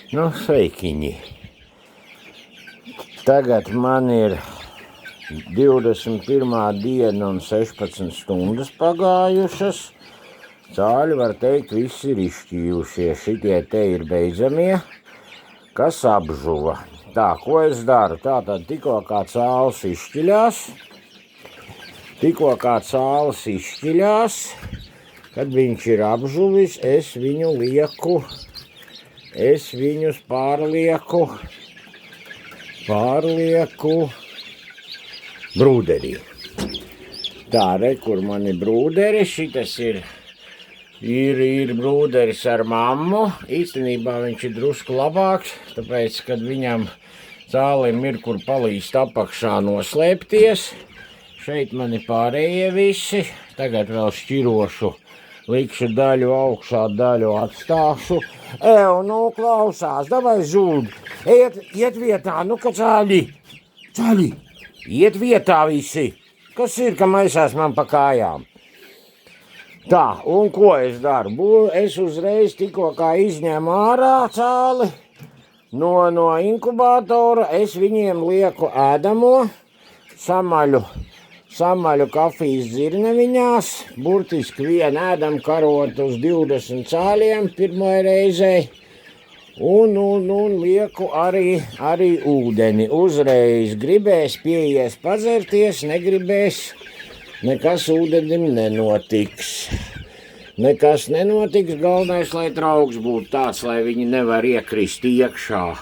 Nu, sveikiņi. Tagad man ir 21. diena un 16 stundas pagājušas. Cāļi, var teikt, visi ir izšķījušies. Šitie te ir beidzamie, kas apžuva. Tā, ko es daru? Tātad tikko kā cāls izšķiļās, kad viņš ir apžuvis, es viņus pārlieku brūderī. Tā, re, kur man ir brūderi, šitas ir brūderis ar mammu. Īstenībā viņš ir drusku labāks, tāpēc, kad viņam cālim ir, kur palīst apakšā noslēpties. Šeit man ir pārējie visi. Tagad vēl šķirošu, likšu daļu augšā, daļu atstāšu. Nu klausās, davai zūd. Iet vietā, nu ka cāļi, iet vietā visi. Kas ir, ka maisās man pa kājām? Tā, un ko es daru? Es uzreiz tikko kā izņēmu ārā cāli no inkubātora, es viņiem lieku ēdamo, samaļu kafijas dzirneviņās, burtiski vienu ēdam karotu uz 20 cāļiem pirmai reizei, un lieku arī ūdeni. Uzreiz gribēs pieies padzerties, negribēs, nekas ūdenim nenotiks. Galvenais, lai trauks būtu tāds, lai viņi nevar iekrist iekšā.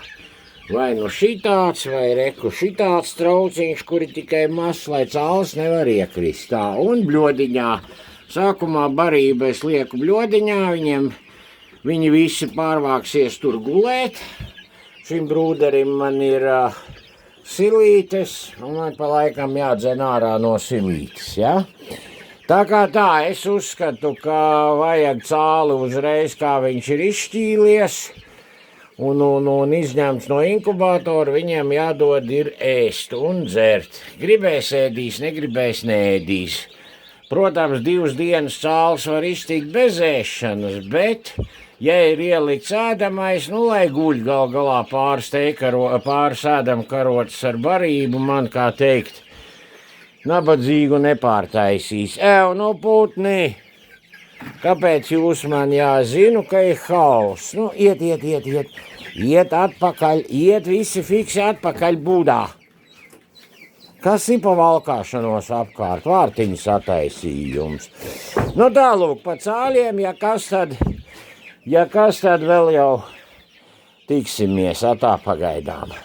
Vai nu šitāds, vai reku šitāds trauciņš, kuri tikai mazs, lai cāls nevar iekrist. Tā, un bļodiņā. Sākumā barību es lieku bļodiņā, viņi visi pārvāksies tur gulēt. Šim brūderim man ir silītes, un man pa laikam jādzen ārā no silītes, ja? Tā kā tā, es uzskatu, ka vajag cāli uzreiz, kā viņš ir izšķīlies, un izņemts no inkubātora, viņiem jādod ir ēst un dzert. Gribēs ēdīs, negribēs neēdīs. Protams, 2 dienas cāls var iztikt bez ēšanas, bet, ja ir ielikts ēdamais, lai guļ galā pāris ēdam karotas ar barību, man kā teikt, nabadzīgu nepārtaisīs. Nu putni, kāpēc jūs man jāzinu, ka ir hauss? Nu, iet atpakaļ, iet visi fiksi atpakaļ būdā. Kas ir pa valkāšanos apkārt? Vārtiņas attaisījums. Nu tālūk, pa cāļiem, ja kas tad vēl jau tiksimies, atā pagaidām.